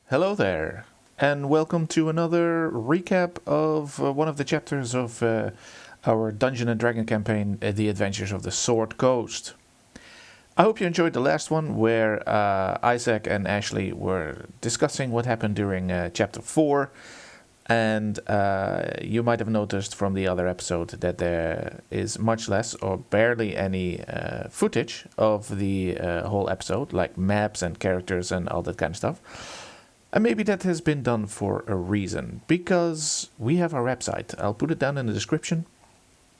Hello there, and welcome to another recap of one of the chapters of our Dungeon & Dragon campaign, The Adventures of the Sword Coast. I hope you enjoyed the last one, where Isaac and Ashley were discussing what happened during Chapter 4, and you might have noticed from the other episode that there is much less or barely any footage of the whole episode, like maps and characters and all that kind of stuff. And maybe that has been done for a reason, because we have our website. I'll put it down in the description.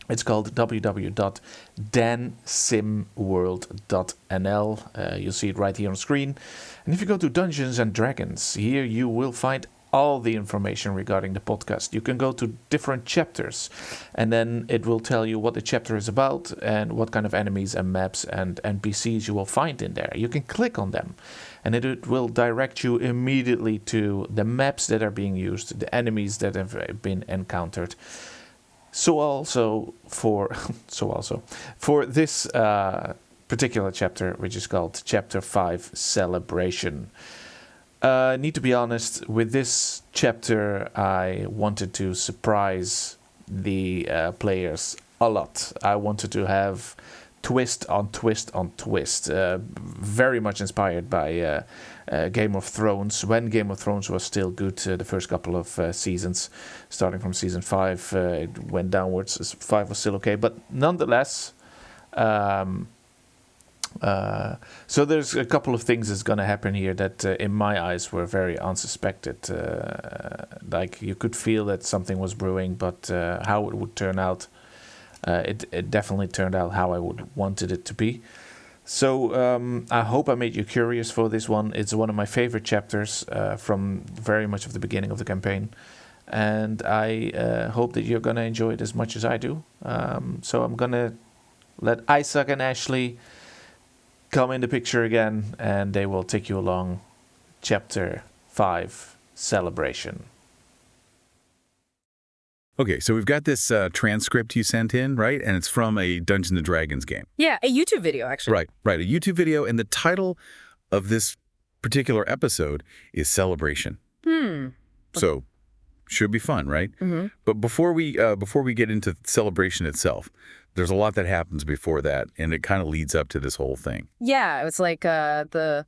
It's called www.dansimworld.nl. You'll see it right here on screen. And if you go to Dungeons and Dragons, here you will find all the information regarding the podcast. You can go to different chapters, and then it will tell you what the chapter is about and what kind of enemies and maps and NPCs you will find in there. You can click on them, and it will direct you immediately to the maps that are being used, the enemies that have been encountered. So also for this particular chapter, which is called Chapter 5, Celebration. Need to be honest, with this chapter, I wanted to surprise the players a lot. I wanted to have twist on twist on twist. Very much inspired by Game of Thrones, when Game of Thrones was still good, the first couple of seasons. Starting from season 5, it went downwards. 5 was still okay, but nonetheless... So there's a couple of things that's going to happen here that in my eyes were very unsuspected. Like you could feel that something was brewing, but how it would turn out, it definitely turned out how I would wanted it to be. So I hope I made you curious for this one. It's one of my favorite chapters from very much of the beginning of the campaign. And I hope that you're going to enjoy it as much as I do. So I'm going to let Isaac and Ashley come in the picture again, and they will take you along Chapter 5, Celebration. Okay, so we've got this transcript you sent in, right? And it's from a Dungeons & Dragons game. Yeah, a YouTube video, actually. Right, a YouTube video, and the title of this particular episode is Celebration. So, should be fun, right? Mm-hmm. But before we get into Celebration itself, there's a lot that happens before that, and it kind of leads up to this whole thing. Yeah, it was like the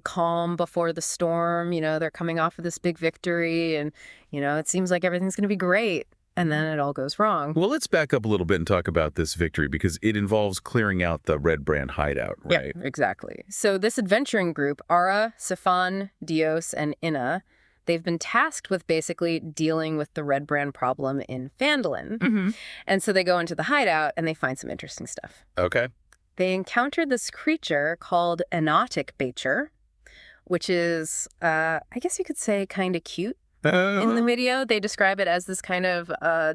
calm before the storm. You know, they're coming off of this big victory, and, you know, it seems like everything's going to be great. And then it all goes wrong. Well, let's back up a little bit and talk about this victory, because it involves clearing out the Red Brand hideout, right? Yeah, exactly. So this adventuring group, Ara, Sifan, Dios, and Inna, they've been tasked with basically dealing with the Red Brand problem in Phandalin. Mm-hmm. And so they go into the hideout and they find some interesting stuff. Okay. They encountered this creature called Enotic Bacher, which is, I guess you could say, kind of cute. In the video, they describe it as this kind of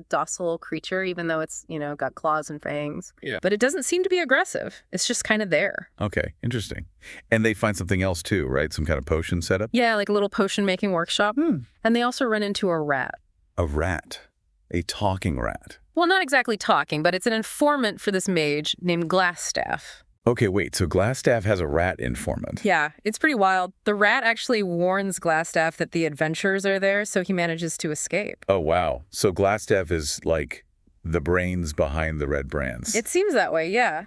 docile creature, even though it's, you know, got claws and fangs. Yeah. But it doesn't seem to be aggressive. It's just kind of there. Okay, interesting. And they find something else too, right? Some kind of potion setup? Yeah, like a little potion-making workshop. And they also run into a rat. A rat? A talking rat? Well, not exactly talking, but it's an informant for this mage named Glassstaff. Okay, wait, so Glassstaff has a rat informant. Yeah, it's pretty wild. The rat actually warns Glassstaff that the adventurers are there, so he manages to escape. Oh, wow. So Glassstaff is like the brains behind the Red Brands. It seems that way, yeah.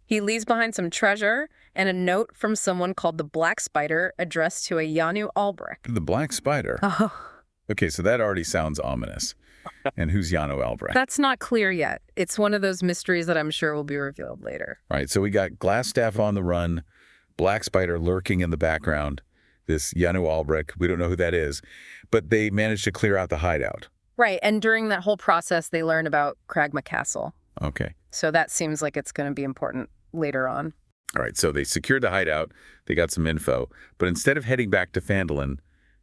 He leaves behind some treasure and a note from someone called the Black Spider addressed to a Yanu Albrecht. The Black Spider? Oh. Okay, so that already sounds ominous. And who's Yano Albrecht? That's not clear yet. It's one of those mysteries that I'm sure will be revealed later. All right, so we got Glassstaff on the run, Black Spider lurking in the background, this Yano Albrecht, we don't know who that is, but they managed to clear out the hideout. Right, and during that whole process, they learn about Kragma Castle. Okay. So that seems like it's going to be important later on. All right, so they secured the hideout, they got some info, but instead of heading back to Phandalin,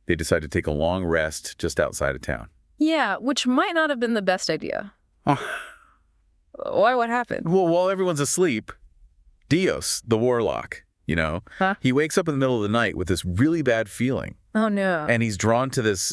they decided to take a long rest just outside of town. Yeah, which might not have been the best idea. Why? What happened? Well, while everyone's asleep, Dios, the warlock, you know, he wakes up in the middle of the night with this really bad feeling. Oh, no. And he's drawn to this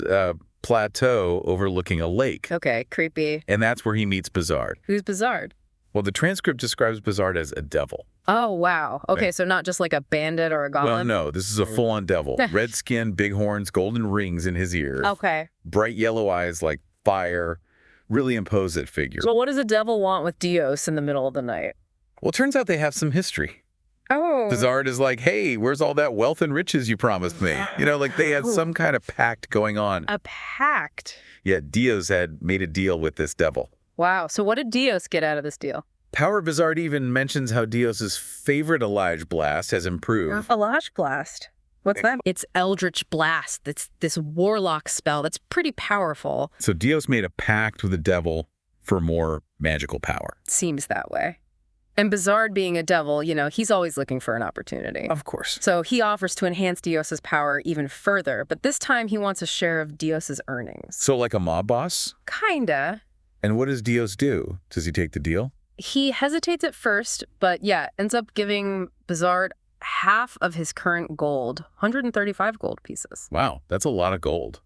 plateau overlooking a lake. Okay, creepy. And that's where he meets Bizarre. Who's Bizarre? Well, the transcript describes Bizarre as a devil. Oh, wow. Okay, Right. so not just like a bandit or a Well, golem? no, this is a full-on devil. Red skin, big horns, golden rings in his ears. Okay. Bright yellow eyes like fire. Really imposing figure. So what does a devil want with Dios in the middle of the night? Well, it turns out they have some history. Oh. Bizarre is like, hey, where's all that wealth and riches you promised me? You know, like they had some kind of pact going on. A pact. Yeah, Dios had made a deal with this devil. Wow. So what did Dios get out of this deal? Power Bizarre even mentions how Dios's favorite Elijah Blast has improved. Elijah Blast. What's that? It's Eldritch Blast. It's this warlock spell that's pretty powerful. So Dios made a pact with the devil for more magical power. Seems that way. And Bizarre being a devil, you know, he's always looking for an opportunity. Of course. So he offers to enhance Dios's power even further, but this time he wants a share of Dios's earnings. So like a mob boss? Kinda. And what does Dios do? Does he take the deal? He hesitates at first, but yeah, ends up giving Bizarre half of his current gold, 135 gold pieces. Wow, that's a lot of gold.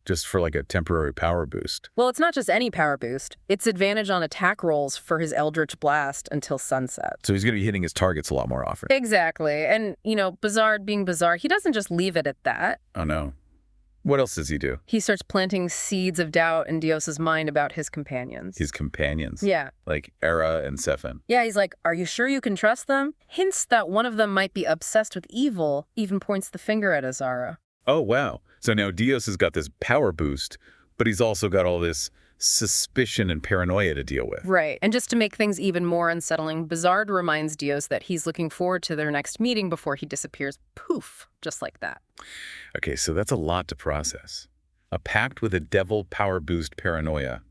Just for like a temporary power boost. Well, it's not just any power boost. It's advantage on attack rolls for his Eldritch Blast until sunset. So he's going to be hitting his targets a lot more often. Exactly. And, you know, Bizarre being Bizarre, he doesn't just leave it at that. Oh, no. What else does he do? He starts planting seeds of doubt in Dios's mind about his companions. His companions. Yeah. Like Era and Sephin. Yeah, he's like, are you sure you can trust them? Hints that one of them might be obsessed with evil, even points the finger at Azara. Oh, wow. So now Dios has got this power boost, but he's also got all this suspicion and paranoia to deal with. Right. And just to make things even more unsettling, Bizarre reminds Dios that he's looking forward to their next meeting before he disappears. Poof. Just like that. Okay, so that's a lot to process. A pact with a devil power boost paranoia.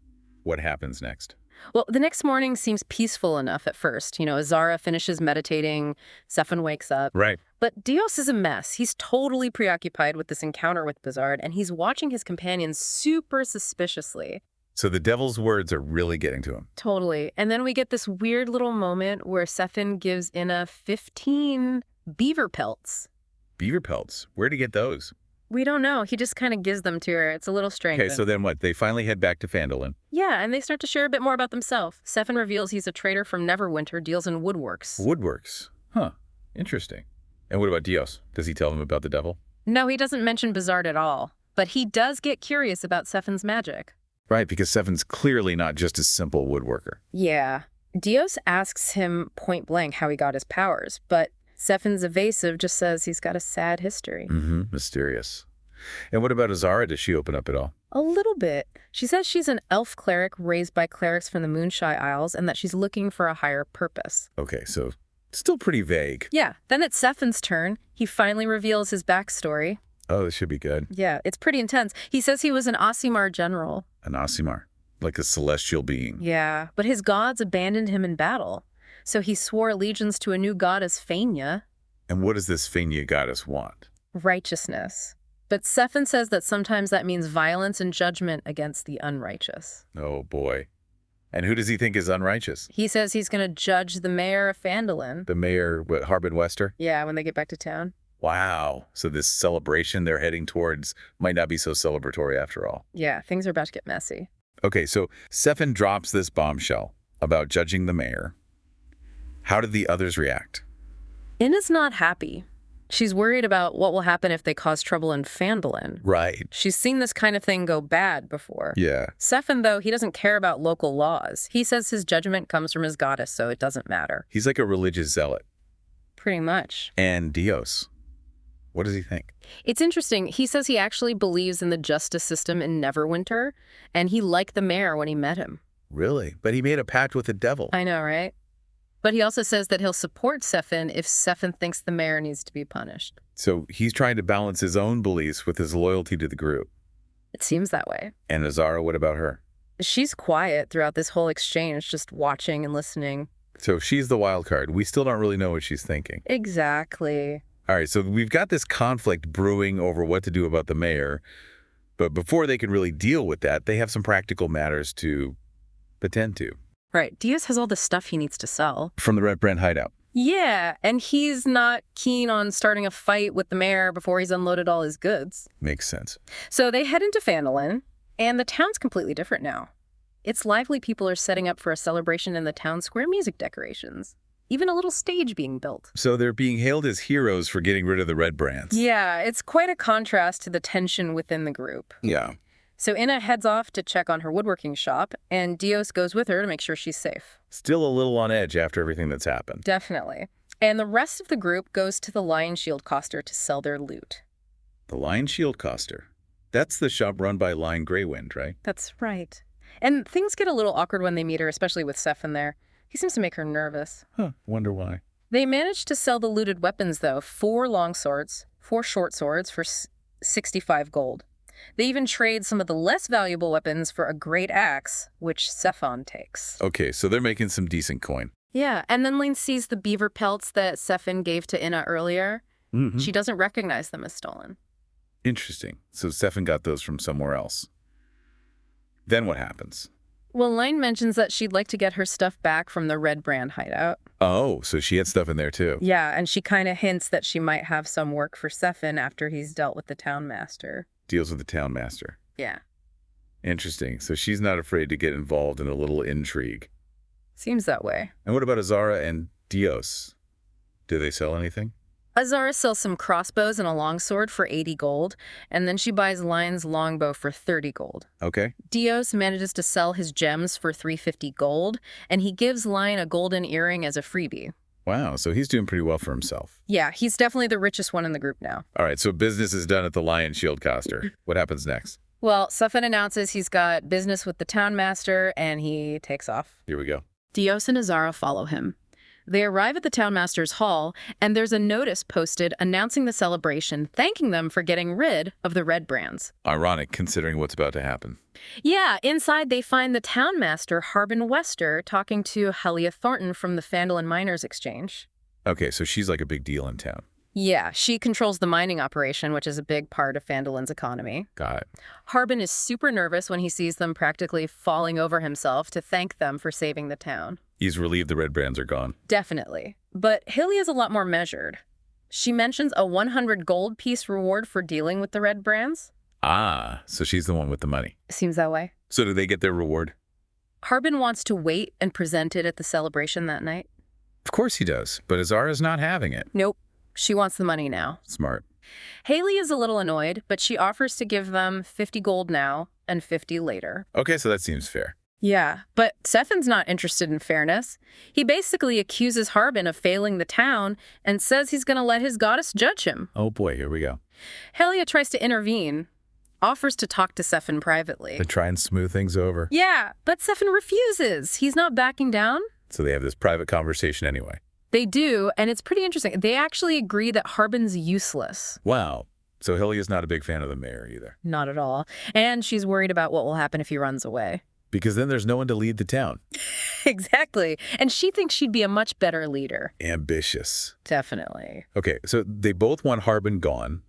What happens next? Well, the next morning seems peaceful enough at first. You know, Azara finishes meditating, Sephin wakes up. Right. But Dios is a mess. He's totally preoccupied with this encounter with Bizarre, and he's watching his companions super suspiciously. So the devil's words are really getting to him. Totally. And then we get this weird little moment where Sephin gives Inna 15 beaver pelts. Beaver pelts. Where'd he get those? We don't know. He just kind of gives them to her. It's a little strange. Okay, so then what? They finally head back to Phandalin. Yeah, and they start to share a bit more about themselves. Sephin reveals he's a trader from Neverwinter, deals in woodworks. Woodworks. Huh. Interesting. And what about Dios? Does he tell them about the devil? No, he doesn't mention Bizarre at all. But he does get curious about Sephin's magic. Right, because Sephin's clearly not just a simple woodworker. Yeah. Dios asks him point blank how he got his powers, but Sephin's evasive, just says he's got a sad history. Mm-hmm. Mysterious. And what about Azara? Does she open up at all? A little bit. She says she's an elf cleric raised by clerics from the Moonshine Isles and that she's looking for a higher purpose. Okay, so still pretty vague. Yeah. Then it's Sephin's turn. He finally reveals his backstory. Oh, this should be good. Yeah, it's pretty intense. He says he was an Aasimar general. An Aasimar, like a celestial being. Yeah, but his gods abandoned him in battle. So he swore allegiance to a new goddess, Fania. And what does this Fania goddess want? Righteousness. But Sephin says that sometimes that means violence and judgment against the unrighteous. Oh, boy. And who does he think is unrighteous? He says he's going to judge the mayor of Phandalin. The mayor, what, Harbin Wester? Yeah, when they get back to town. Wow. So this celebration they're heading towards might not be so celebratory after all. Yeah, things are about to get messy. Okay, so Sephin drops this bombshell about judging the mayor. How did the others react? Inna's not happy. She's worried about what will happen if they cause trouble in Phandalin. Right. She's seen this kind of thing go bad before. Yeah. Sephin, though, he doesn't care about local laws. He says his judgment comes from his goddess, so it doesn't matter. He's like a religious zealot. Pretty much. And Dios. What does he think? It's interesting. He says he actually believes in the justice system in Neverwinter, and he liked the mayor when he met him. Really? But he made a pact with the devil. I know, right? But he also says that he'll support Sephin if Sephin thinks the mayor needs to be punished. So he's trying to balance his own beliefs with his loyalty to the group. It seems that way. And Azara, what about her? She's quiet throughout this whole exchange, just watching and listening. So she's the wild card. We still don't really know what she's thinking. Exactly. All right, so we've got this conflict brewing over what to do about the mayor. But before they can really deal with that, they have some practical matters to attend to. Right. Diaz has all the stuff he needs to sell. From the Red Brent hideout. Yeah, and he's not keen on starting a fight with the mayor before he's unloaded all his goods. Makes sense. So they head into Phandalin, and the town's completely different now. It's lively. People are setting up for a celebration in the town square, music decorations. even a little stage being built. So they're being hailed as heroes for getting rid of the red brands. Yeah, it's quite a contrast to the tension within the group. Yeah. So Inna heads off to check on her woodworking shop, and Dios goes with her to make sure she's safe. Still a little on edge after everything that's happened. Definitely. And the rest of the group goes to the Lion Shield Coster to sell their loot. The Lion Shield Coster. That's the shop run by Lion Greywind, right? That's right. And things get a little awkward when they meet her, especially with Sefin there. He seems to make her nervous. Huh, wonder why. They manage to sell the looted weapons, though. 4 long swords, 4 short swords for 65 gold. They even trade some of the less valuable weapons for a great axe, which Sefon takes. Okay, so they're making some decent coin. Yeah, and then Lane sees the beaver pelts that Sefin gave to Inna earlier. Mm-hmm. She doesn't recognize them as stolen. Interesting. So Sefin got those from somewhere else. Then what happens? Well, Lane mentions that she'd like to get her stuff back from the Red Brand hideout. Oh, so she had stuff in there too. Yeah, and she kind of hints that she might have some work for Sefin after he's dealt with the town master. Deals with the town master. Yeah. Interesting. So she's not afraid to get involved in a little intrigue. Seems that way. And what about Azara and Dios? Do they sell anything? Azara sells some crossbows and a longsword for 80 gold, and then she buys Lion's longbow for 30 gold. Okay. Dios manages to sell his gems for 350 gold, and he gives Lion a golden earring as a freebie. Wow, so he's doing pretty well for himself. Yeah, he's definitely the richest one in the group now. All right, so business is done at the Lion Shield Coster. What happens next? Well, Sefin announces he's got business with the town master, and he takes off. Here we go. Dios and Azara follow him. They arrive at the townmaster's hall, and there's a notice posted announcing the celebration, thanking them for getting rid of the red brands. Ironic, considering what's about to happen. Yeah, inside they find the townmaster, Harbin Wester, talking to Helia Thornton from the Phandalin Miners Exchange. Okay, so she's like a big deal in town. Yeah, she controls the mining operation, which is a big part of Phandalin's economy. Got it. Harbin is super nervous when he sees them practically falling over himself to thank them for saving the town. He's relieved the red brands are gone. Definitely. But Helia's a lot more measured. She mentions a 100 gold piece reward for dealing with the red brands. Ah, so she's the one with the money. Seems that way. So do they get their reward? Harbin wants to wait and present it at the celebration that night. Of course he does, but Azara's not having it. Nope. She wants the money now. Smart. Haley is a little annoyed, but she offers to give them 50 gold now and 50 later. Okay, so that seems fair. Yeah, but Sefin's not interested in fairness. He basically accuses Harbin of failing the town and says he's going to let his goddess judge him. Oh boy, here we go. Helia tries to intervene, offers to talk to Sefin privately. To try and smooth things over. Yeah, but Sefin refuses. He's not backing down. So they have this private conversation anyway. They do, and it's pretty interesting. They actually agree that Harbin's useless. Wow. So Helia's not a big fan of the mayor either. Not at all. And she's worried about what will happen if he runs away. Because then there's no one to lead the town. Exactly. And she thinks she'd be a much better leader. Ambitious. Definitely. Okay, so they both want Harbin gone.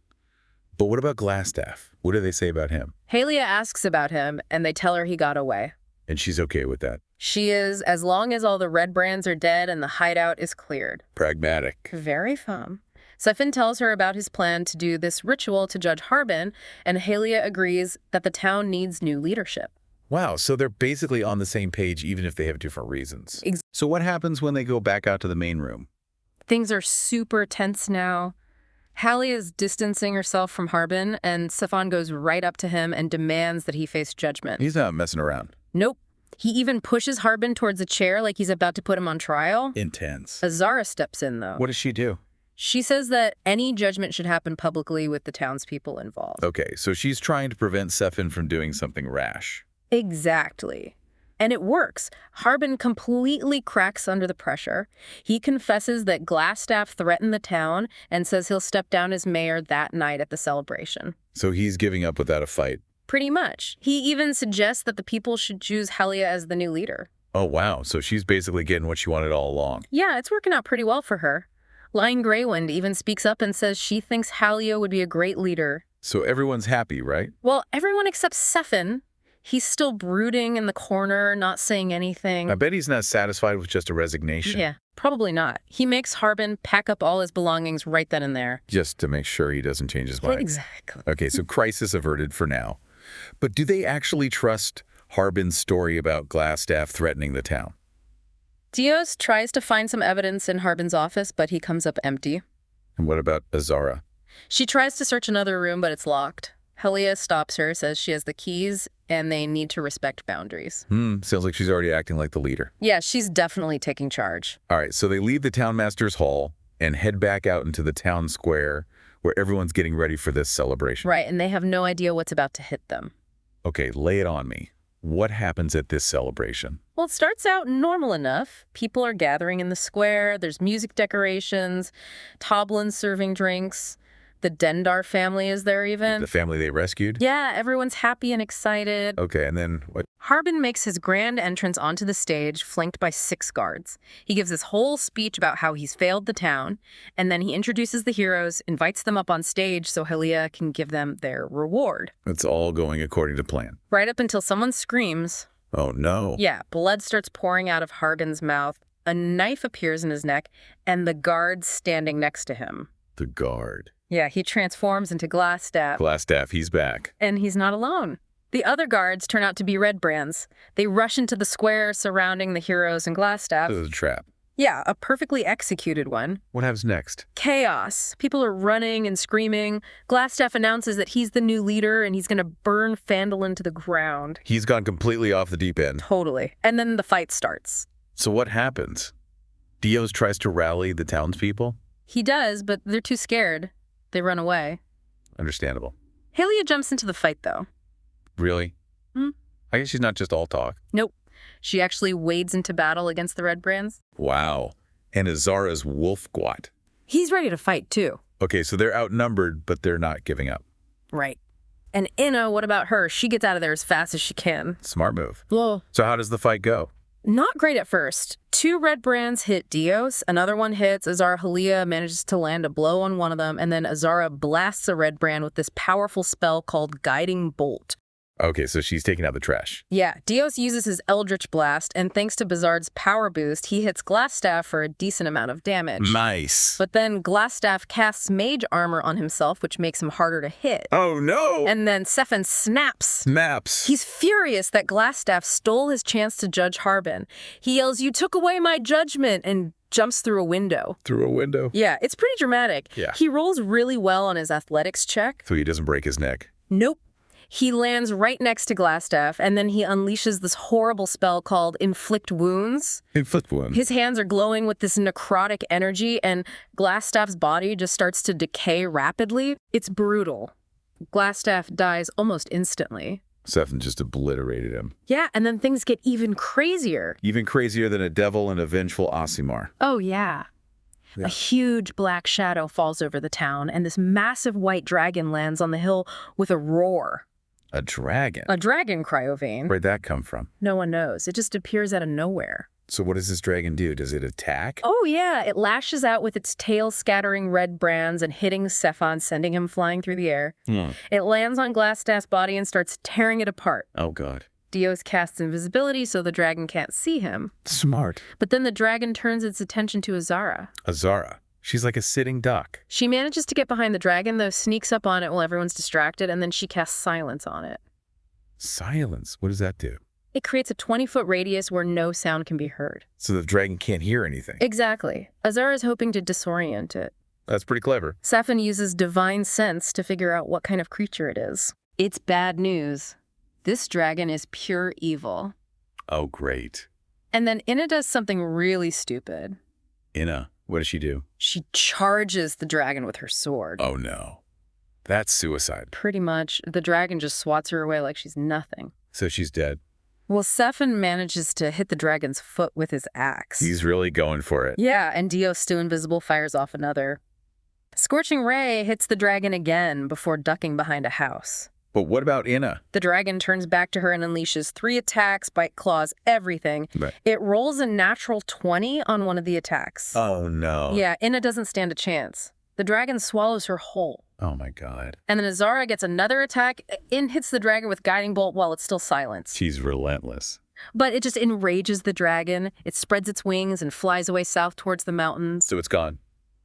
But what about Glassstaff? What do they say about him? Halia asks about him, and they tell her he got away. And she's okay with that. She is, as long as all the red brands are dead and the hideout is cleared. Pragmatic. Very fun. Sefin tells her about his plan to do this ritual to judge Harbin, and Halia agrees that the town needs new leadership. Wow, so they're basically on the same page even if they have different reasons. So what happens when they go back out to the main room? Things are super tense now. Halia is distancing herself from Harbin, and Sefon goes right up to him and demands that he face judgment. He's not messing around. Nope. He even pushes Harbin towards a chair like he's about to put him on trial. Intense. Azara steps in, though. What does she do? She says that any judgment should happen publicly with the townspeople involved. Okay, so she's trying to prevent Sefin from doing something rash. Exactly. And it works. Harbin completely cracks under the pressure. He confesses that Glassstaff threatened the town and says he'll step down as mayor that night at the celebration. So he's giving up without a fight. Pretty much. He even suggests that the people should choose Halia as the new leader. Oh, wow. So she's basically getting what she wanted all along. Yeah, it's working out pretty well for her. Lion Greywind even speaks up and says she thinks Halia would be a great leader. So everyone's happy, right? Well, everyone except Sefin. He's still brooding in the corner, not saying anything. I bet he's not satisfied with just a resignation. Yeah, probably not. He makes Harbin pack up all his belongings right then and there. Just to make sure he doesn't change his mind. Exactly. Okay, so crisis averted for now. But do they actually trust Harbin's story about Glassstaff threatening the town? Dios tries to find some evidence in Harbin's office, but he comes up empty. And what about Azara? She tries to search another room, but it's locked. Helia stops her, says she has the keys, and they need to respect boundaries. Sounds like she's already acting like the leader. Yeah, she's definitely taking charge. All right, so they leave the townmaster's hall and head back out into the town square where everyone's getting ready for this celebration. Right, and they have no idea what's about to hit them. Okay, lay it on me. What happens at this celebration? Well, it starts out normal enough. People are gathering in the square. There's music decorations, Toblins serving drinks. The Dendar family is there even. The family they rescued? Yeah, everyone's happy and excited. Okay, and then what? Harbin makes his grand entrance onto the stage, flanked by 6 guards. He gives this whole speech about how he's failed the town, and then he introduces the heroes, invites them up on stage so Helia can give them their reward. It's all going according to plan. Right up until someone screams. Oh, no. Yeah, blood starts pouring out of Harbin's mouth, a knife appears in his neck, and the guard's standing next to him. The guard. Yeah, he transforms into Glassstaff. Glassstaff, he's back. And he's not alone. The other guards turn out to be Red Brands. They rush into the square surrounding the heroes and Glassstaff. This is a trap. Yeah, a perfectly executed one. What happens next? Chaos. People are running and screaming. Glassstaff announces that he's the new leader and he's going to burn Phandalin to the ground. He's gone completely off the deep end. Totally. And then the fight starts. So what happens? Dios tries to rally the townspeople? He does, but they're too scared. They run away. Understandable. Helia jumps into the fight, though. Really? I guess she's not just all talk. Nope. She actually wades into battle against the Red Brands. Wow. And Azara's wolf gwat. He's ready to fight, too. Okay, so they're outnumbered, but they're not giving up. Right. And Inna, what about her? She gets out of there as fast as she can. Smart move. Whoa. So how does the fight go? Not great at first. 2 Red Brands hit Dios, another one hits. Azara Helia manages to land a blow on one of them, and then Azara blasts a Red Brand with this powerful spell called Guiding Bolt. Okay, so she's taking out the trash. Yeah, Dios uses his Eldritch Blast, and thanks to Bizarre's power boost, he hits Glassstaff for a decent amount of damage. Nice. But then Glassstaff casts Mage Armor on himself, which makes him harder to hit. Oh, no! And then Sephan snaps. Snaps. He's furious that Glassstaff stole his chance to judge Harbin. He yells, "You took away my judgment," and jumps through a window. Through a window? Yeah, it's pretty dramatic. Yeah. He rolls really well on his athletics check. So he doesn't break his neck. Nope. He lands right next to Glassstaff, and then he unleashes this horrible spell called Inflict Wounds. Inflict wounds. His hands are glowing with this necrotic energy, and Glassstaff's body just starts to decay rapidly. It's brutal. Glassstaff dies almost instantly. Sephan just obliterated him. Yeah, and then things get even crazier. Even crazier than a devil and a vengeful Aasimar. Oh, yeah. A huge black shadow falls over the town, and this massive white dragon lands on the hill with a roar. A dragon? A dragon cryovane. Where'd that come from? No one knows. It just appears out of nowhere. So what does this dragon do? Does it attack? Oh, yeah. It lashes out with its tail scattering red brands and hitting Sephan, sending him flying through the air. It lands on Glassstaff's body and starts tearing it apart. Oh, God. Dios casts invisibility so the dragon can't see him. Smart. But then the dragon turns its attention to Azara. Azara. She's like a sitting duck. She manages to get behind the dragon, though sneaks up on it while everyone's distracted, and then she casts silence on it. Silence? What does that do? It creates a 20-foot radius where no sound can be heard. So the dragon can't hear anything. Exactly. Azara is hoping to disorient it. That's pretty clever. Sephan uses divine sense to figure out what kind of creature it is. It's bad news. This dragon is pure evil. Oh, great. And then Inna does something really stupid. Inna, what does she do? She charges the dragon with her sword. Oh, no. That's suicide. Pretty much. The dragon just swats her away like she's nothing. So she's dead. Well, Sephan manages to hit the dragon's foot with his axe. He's really going for it. Yeah, and Dios, still invisible, fires off another. Scorching Ray hits the dragon again before ducking behind a house. But what about Inna? The dragon turns back to her and unleashes 3 attacks, bite, claws, everything. Right. It rolls a natural 20 on one of the attacks. Oh, no. Yeah, Inna doesn't stand a chance. The dragon swallows her whole. Oh, my God. And then Azara gets another attack. In hits the dragon with Guiding Bolt while it's still silenced. She's relentless. But it just enrages the dragon. It spreads its wings and flies away south towards the mountains. So it's gone.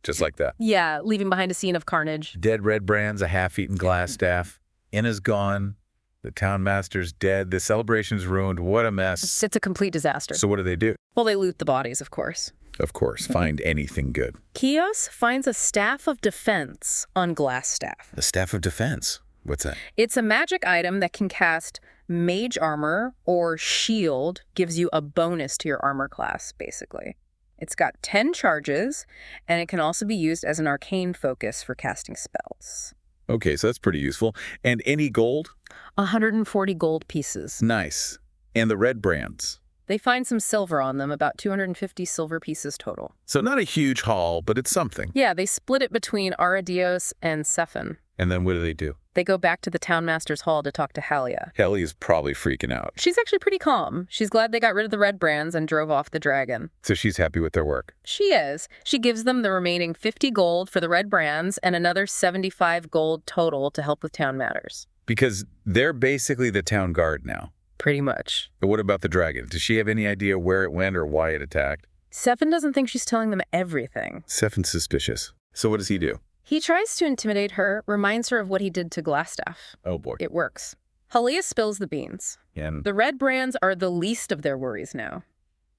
Just like that. Yeah, leaving behind a scene of carnage. Dead Red Brands, a half-eaten Glassstaff. Inna's gone. The town master's dead. The celebration's ruined. What a mess. It's a complete disaster. So what do they do? Well, they loot the bodies, of course. Of course, find anything good. Kios finds a staff of defense on Glassstaff. The staff of defense. What's that? It's a magic item that can cast mage armor or shield, gives you a bonus to your armor class, basically. It's got 10 charges, and it can also be used as an arcane focus for casting spells. Okay, so that's pretty useful. And any gold? 140 gold pieces. Nice. And the red brands? They find some silver on them, about 250 silver pieces total. So not a huge haul, but it's something. Yeah, they split it between Aradios and Sephan. And then what do? They go back to the town master's hall to talk to Halia. Helly is probably freaking out. She's actually pretty calm. She's glad they got rid of the red brands and drove off the dragon. So she's happy with their work. She is. She gives them the remaining 50 gold for the red brands and another 75 gold total to help with town matters. Because they're basically the town guard now. Pretty much. But what about the dragon? Does she have any idea where it went or why it attacked? Sephan doesn't think she's telling them everything. Sephan's suspicious. So what does he do? He tries to intimidate her, reminds her of what he did to Glassstaff. Oh boy. It works. Halia spills the beans. And The red brands are the least of their worries now.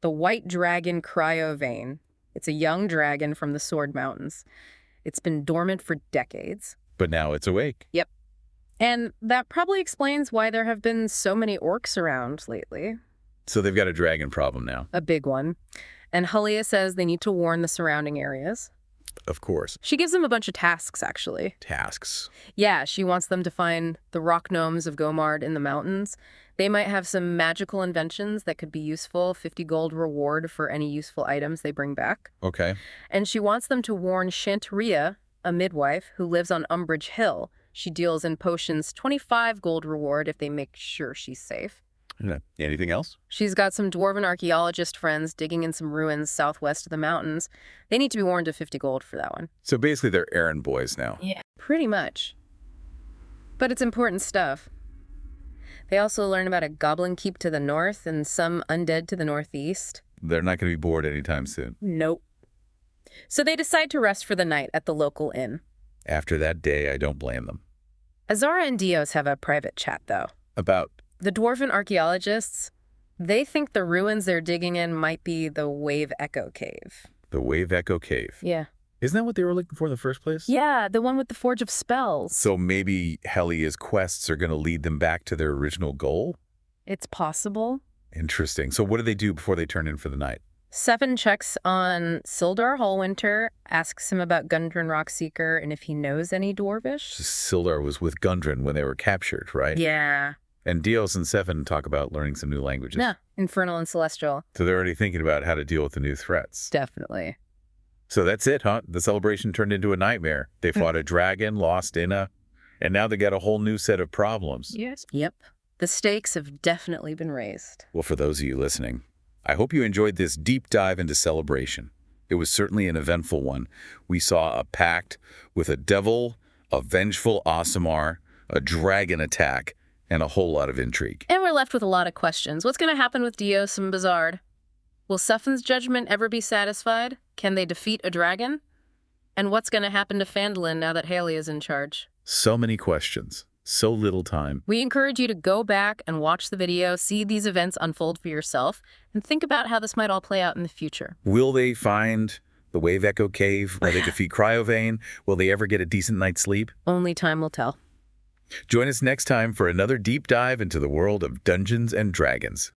The white dragon Cryovane. It's a young dragon from the Sword Mountains. It's been dormant for decades. but now it's awake. Yep. And that probably explains why there have been so many orcs around lately. So they've got a dragon problem now. A big one. And Halia says they need to warn the surrounding areas. Of course. She gives them a bunch of tasks, actually. Tasks. Yeah, she wants them to find the rock gnomes of Gomard in the mountains. They might have some magical inventions that could be useful, 50 gold reward for any useful items they bring back. Okay. And she wants them to warn Shantaria, a midwife who lives on Umbridge Hill. She deals in potions, 25 gold reward if they make sure she's safe. Anything else? She's got some dwarven archaeologist friends digging in some ruins southwest of the mountains. They need to be warned of 50 gold for that one. So basically they're errand boys now. Yeah. Pretty much. But it's important stuff. They also learn about a goblin keep to the north and some undead to the northeast. They're not going to be bored anytime soon. Nope. So they decide to rest for the night at the local inn. After that day, I don't blame them. Azara and Dios have a private chat, though. About? The dwarven archaeologists, they think the ruins they're digging in might be the Wave Echo Cave. The Wave Echo Cave. Yeah. Isn't that what they were looking for in the first place? Yeah, the one with the Forge of Spells. So maybe Helia's quests are going to lead them back to their original goal? It's possible. Interesting. So what do they do before they turn in for the night? Seven checks on Sildar Hallwinter, asks him about Gundren Rockseeker and if he knows any Dwarvish. Sildar was with Gundren when they were captured, right? Yeah. And Dios and Seven talk about learning some new languages. Yeah, Infernal and Celestial. So they're already thinking about how to deal with the new threats. Definitely. So that's it, huh? The celebration turned into a nightmare. They fought a dragon, lost Inna, and now they got a whole new set of problems. Yes. Yep. The stakes have definitely been raised. Well, for those of you listening, I hope you enjoyed this deep dive into Celebration. It was certainly an eventful one. We saw a pact with a devil, a vengeful Aasimar, a dragon attack, and a whole lot of intrigue. And we're left with a lot of questions. What's going to happen with Dios and Bazard? Will Sephan's judgment ever be satisfied? Can they defeat a dragon? And what's going to happen to Phandalin now that Haley is in charge? So many questions, so little time. We encourage you to go back and watch the video, see these events unfold for yourself, and think about how this might all play out in the future. Will they find the Wave Echo Cave? Will they defeat Cryovane? Will they ever get a decent night's sleep? Only time will tell. Join us next time for another deep dive into the world of Dungeons and Dragons.